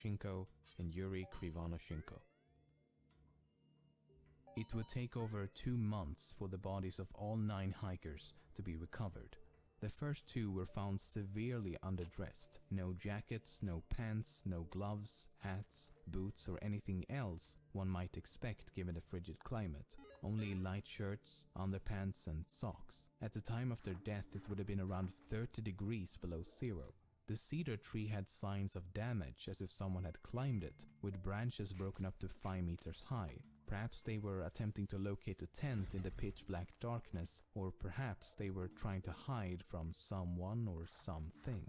Shinko and Yuri Krivonoshenko. It would take over 2 months for the bodies of all 9 hikers to be recovered. The first 2 were found severely underdressed. No jackets, no pants, no gloves, hats, boots or anything else one might expect given the frigid climate. Only light shirts, underpants and socks. At the time of their death it would have been around 30 degrees below zero. The cedar tree had signs of damage as if someone had climbed it, with branches broken up to 5 meters high. Perhaps they were attempting to locate a tent in the pitch black darkness, or perhaps they were trying to hide from someone or something.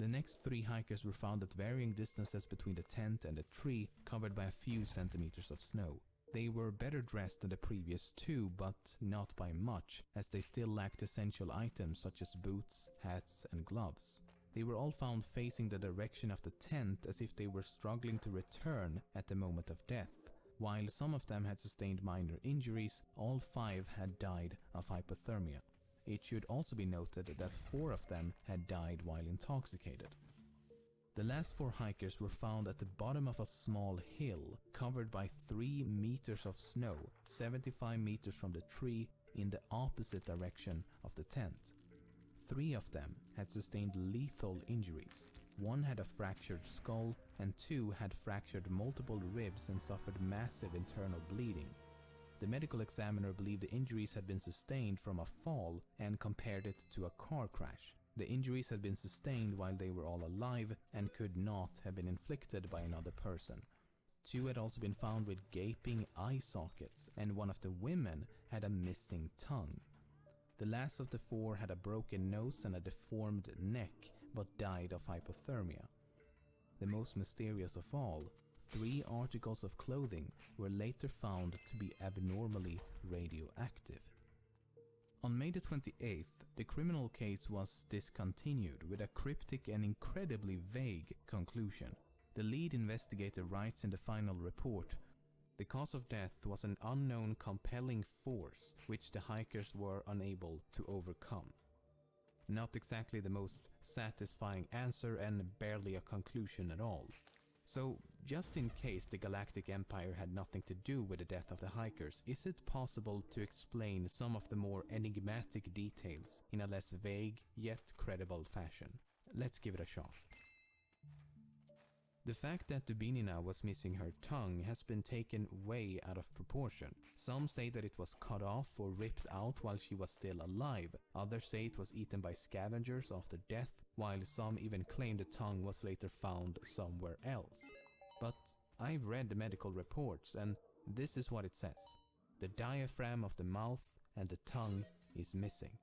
The next 3 hikers were found at varying distances between the tent and the tree, covered by a few centimeters of snow. They were better dressed than the previous 2, but not by much, as they still lacked essential items such as boots, hats and gloves. They were all found facing the direction of the tent as if they were struggling to return at the moment of death. While some of them had sustained minor injuries, all 5 had died of hypothermia. It should also be noted that 4 of them had died while intoxicated. The last 4 hikers were found at the bottom of a small hill, covered by 3 meters of snow, 75 meters from the tree in the opposite direction of the tent. 3 of them had sustained lethal injuries. 1 had a fractured skull and 2 had fractured multiple ribs and suffered massive internal bleeding. The medical examiner believed the injuries had been sustained from a fall and compared it to a car crash. The injuries had been sustained while they were all alive and could not have been inflicted by another person. 2 had also been found with gaping eye sockets, and 1 of the women had a missing tongue. The last of the 4 had a broken nose and a deformed neck, but died of hypothermia. The most mysterious of all, 3 articles of clothing were later found to be abnormally radioactive. On May the 28th, the criminal case was discontinued with a cryptic and incredibly vague conclusion. The lead investigator writes in the final report, "The cause of death was an unknown compelling force which the hikers were unable to overcome." Not exactly the most satisfying answer and barely a conclusion at all. So, just in case the Galactic Empire had nothing to do with the death of the hikers, is it possible to explain some of the more enigmatic details in a less vague yet credible fashion? Let's give it a shot. The fact that Dubinina was missing her tongue has been taken way out of proportion. Some say that it was cut off or ripped out while she was still alive. Others say it was eaten by scavengers after death, while some even claim the tongue was later found somewhere else. But I've read the medical reports and this is what it says. The diaphragm of the mouth and the tongue is missing.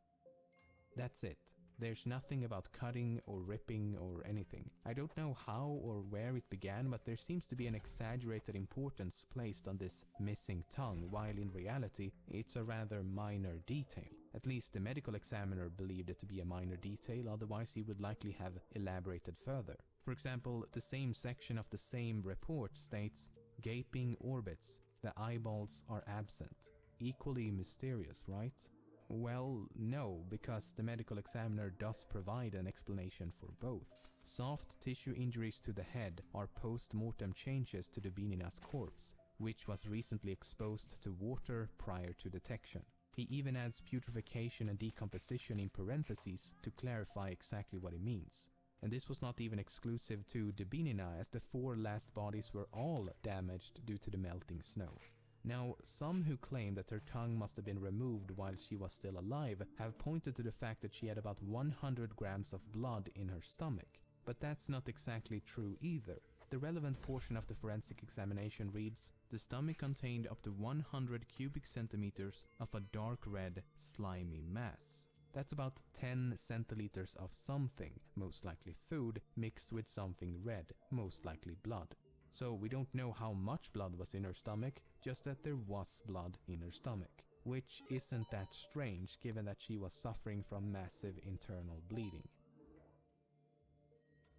That's it. There's nothing about cutting or ripping or anything. I don't know how or where it began, but there seems to be an exaggerated importance placed on this missing tongue, while in reality it's a rather minor detail. At least the medical examiner believed it to be a minor detail, otherwise he would likely have elaborated further. For example, the same section of the same report states, "Gaping orbits, the eyeballs are absent." Equally mysterious, right? Well, no, because the medical examiner does provide an explanation for both. Soft tissue injuries to the head are post-mortem changes to Dubinina's corpse, which was recently exposed to water prior to detection. He even adds putrefaction and decomposition in parentheses to clarify exactly what he means. And this was not even exclusive to Dubinina, as the 4 last bodies were all damaged due to the melting snow. Now, some who claim that her tongue must have been removed while she was still alive have pointed to the fact that she had about 100 grams of blood in her stomach. But that's not exactly true either. The relevant portion of the forensic examination reads, "The stomach contained up to 100 cubic centimeters of a dark red, slimy mass." That's about 10 centiliters of something, most likely food, mixed with something red, most likely blood. So we don't know how much blood was in her stomach, just that there was blood in her stomach. Which isn't that strange given that she was suffering from massive internal bleeding.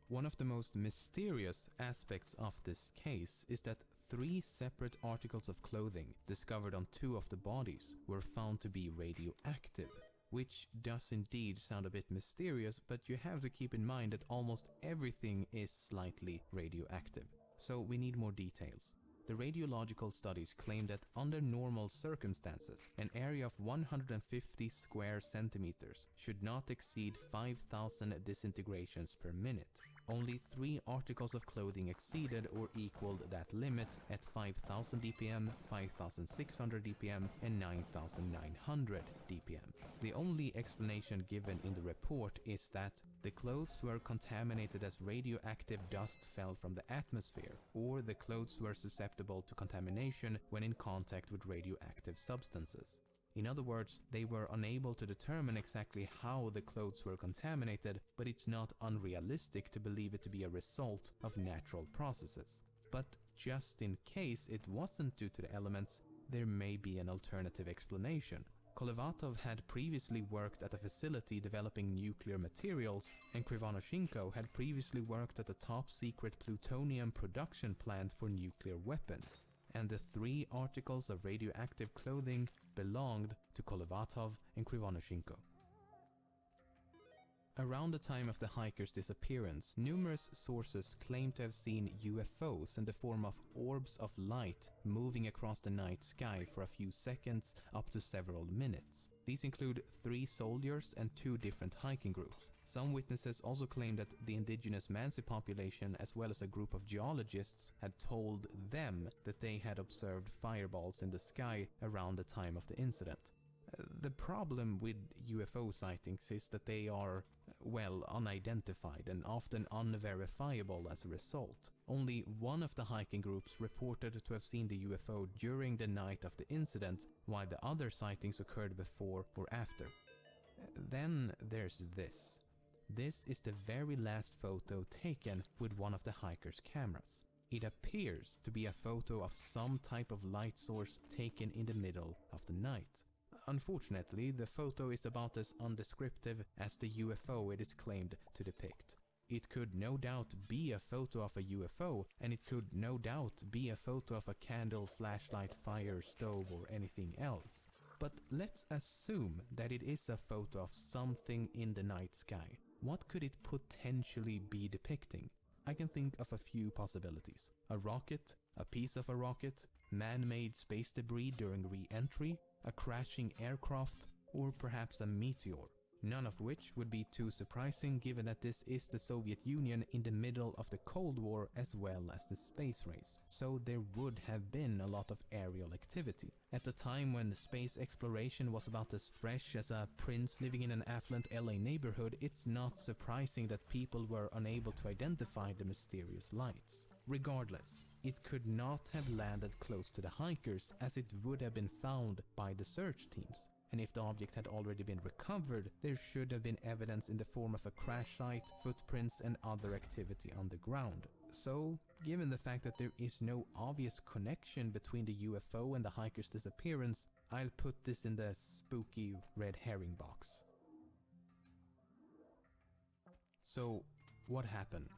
One of the most mysterious aspects of this case is that 3 separate articles of clothing discovered on 2 of the bodies were found to be radioactive, which does indeed sound a bit mysterious, but you have to keep in mind that almost everything is slightly radioactive. So we need more details. The radiological studies claim that under normal circumstances, an area of 150 square centimeters should not exceed 5,000 disintegrations per minute. Only 3 articles of clothing exceeded or equaled that limit at 5,000 dpm, 5,600 dpm, and 9,900 dpm. The only explanation given in the report is that the clothes were contaminated as radioactive dust fell from the atmosphere, or the clothes were susceptible to contamination when in contact with radioactive substances. In other words, they were unable to determine exactly how the clothes were contaminated, but it's not unrealistic to believe it to be a result of natural processes. But just in case it wasn't due to the elements, there may be an alternative explanation. Kolevatov had previously worked at a facility developing nuclear materials, and Krivonoshenko had previously worked at a top-secret plutonium production plant for nuclear weapons. And the 3 articles of radioactive clothing belonged to Kolevatov and Krivonoshenko. Around the time of the hikers' disappearance, numerous sources claim to have seen UFOs in the form of orbs of light moving across the night sky for a few seconds up to several minutes. These include 3 soldiers and 2 different hiking groups. Some witnesses also claim that the indigenous Mansi population, as well as a group of geologists, had told them that they had observed fireballs in the sky around the time of the incident. The problem with UFO sightings is that they are, well, unidentified and often unverifiable as a result. Only one of the hiking groups reported to have seen the UFO during the night of the incident, while the other sightings occurred before or after. Then there's this. This is the very last photo taken with one of the hikers' cameras. It appears to be a photo of some type of light source taken in the middle of the night. Unfortunately, the photo is about as undescriptive as the UFO it is claimed to depict. It could no doubt be a photo of a UFO, and it could no doubt be a photo of a candle, flashlight, fire, stove, or anything else. But let's assume that it is a photo of something in the night sky. What could it potentially be depicting? I can think of a few possibilities. A rocket, a piece of a rocket, man-made space debris during re-entry, a crashing aircraft, or perhaps a meteor. None of which would be too surprising given that this is the Soviet Union in the middle of the Cold War as well as the space race. So there would have been a lot of aerial activity. At the time when space exploration was about as fresh as a prince living in an affluent LA neighborhood, it's not surprising that people were unable to identify the mysterious lights. Regardless, it could not have landed close to the hikers as it would have been found by the search teams. And if the object had already been recovered, there should have been evidence in the form of a crash site, footprints, and other activity on the ground. So, given the fact that there is no obvious connection between the UFO and the hiker's disappearance, I'll put this in the spooky red herring box. So, what happened?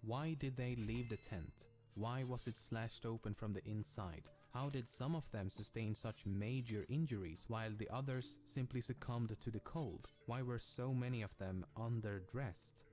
Why did they leave the tent? Why was it slashed open from the inside? How did some of them sustain such major injuries while the others simply succumbed to the cold? Why were so many of them underdressed?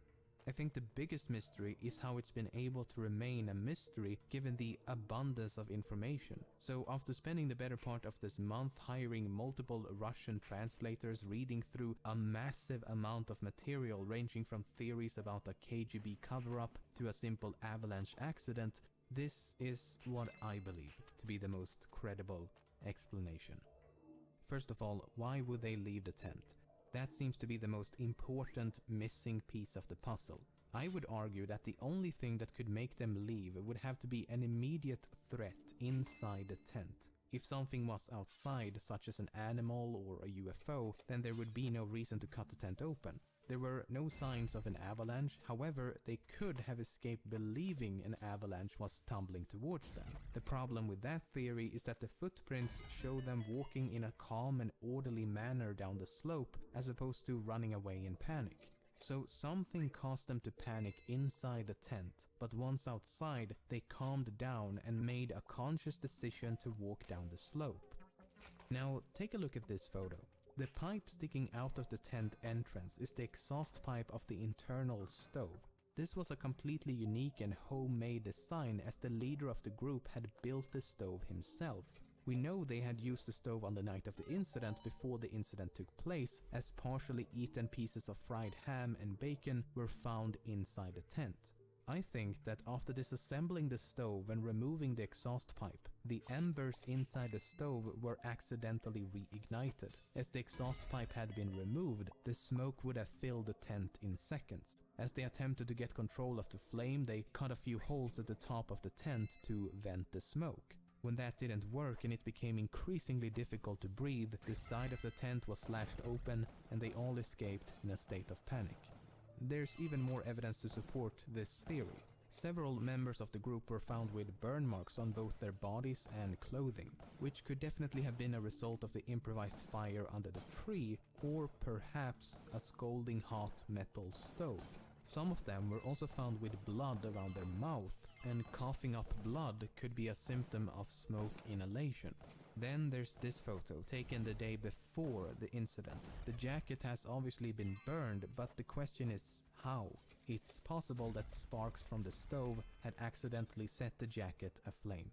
I think the biggest mystery is how it's been able to remain a mystery given the abundance of information. So after spending the better part of this month hiring multiple Russian translators reading through a massive amount of material ranging from theories about a KGB cover-up to a simple avalanche accident, this is what I believe to be the most credible explanation. First of all, why would they leave the tent? That seems to be the most important missing piece of the puzzle. I would argue that the only thing that could make them leave would have to be an immediate threat inside the tent. If something was outside, such as an animal or a UFO, then there would be no reason to cut the tent open. There were no signs of an avalanche, however, they could have escaped believing an avalanche was tumbling towards them. The problem with that theory is that the footprints show them walking in a calm and orderly manner down the slope, as opposed to running away in panic. So something caused them to panic inside the tent, but once outside, they calmed down and made a conscious decision to walk down the slope. Now, take a look at this photo. The pipe sticking out of the tent entrance is the exhaust pipe of the internal stove. This was a completely unique and homemade design, as the leader of the group had built the stove himself. We know they had used the stove on the night of the incident before the incident took place, as partially eaten pieces of fried ham and bacon were found inside the tent. I think that after disassembling the stove and removing the exhaust pipe, the embers inside the stove were accidentally reignited. As the exhaust pipe had been removed, the smoke would have filled the tent in seconds. As they attempted to get control of the flame, they cut a few holes at the top of the tent to vent the smoke. When that didn't work and it became increasingly difficult to breathe, the side of the tent was slashed open and they all escaped in a state of panic. There's even more evidence to support this theory. Several members of the group were found with burn marks on both their bodies and clothing, which could definitely have been a result of the improvised fire under the tree, or perhaps a scalding hot metal stove. Some of them were also found with blood around their mouth, and coughing up blood could be a symptom of smoke inhalation. Then there's this photo, taken the day before the incident. The jacket has obviously been burned, but the question is how? It's possible that sparks from the stove had accidentally set the jacket aflame.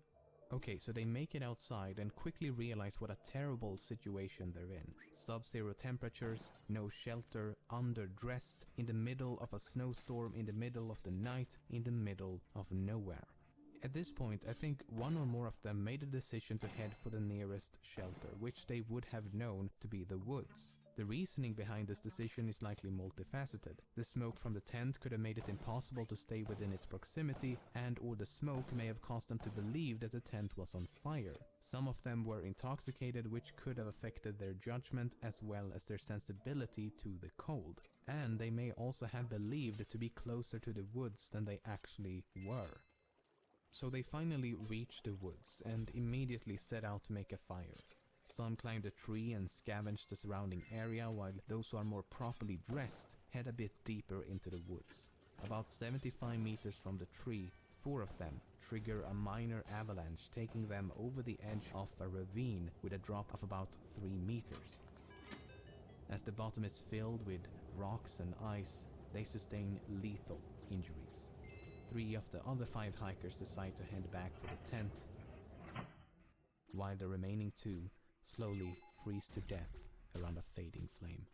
Okay, so they make it outside and quickly realize what a terrible situation they're in. Sub-zero temperatures, no shelter, underdressed, in the middle of a snowstorm, in the middle of the night, in the middle of nowhere. At this point, I think one or more of them made a decision to head for the nearest shelter, which they would have known to be the woods. The reasoning behind this decision is likely multifaceted. The smoke from the tent could have made it impossible to stay within its proximity, and/or the smoke may have caused them to believe that the tent was on fire. Some of them were intoxicated, which could have affected their judgment as well as their sensibility to the cold. And they may also have believed to be closer to the woods than they actually were. So they finally reached the woods and immediately set out to make a fire. Some climbed a tree and scavenged the surrounding area, while those who are more properly dressed head a bit deeper into the woods. About 75 meters from the tree, 4 of them trigger a minor avalanche, taking them over the edge of a ravine with a drop of about 3 meters. As the bottom is filled with rocks and ice, they sustain lethal injuries. 3 of the other 5 hikers decide to head back for the tent, while the remaining 2 slowly freeze to death around a fading flame.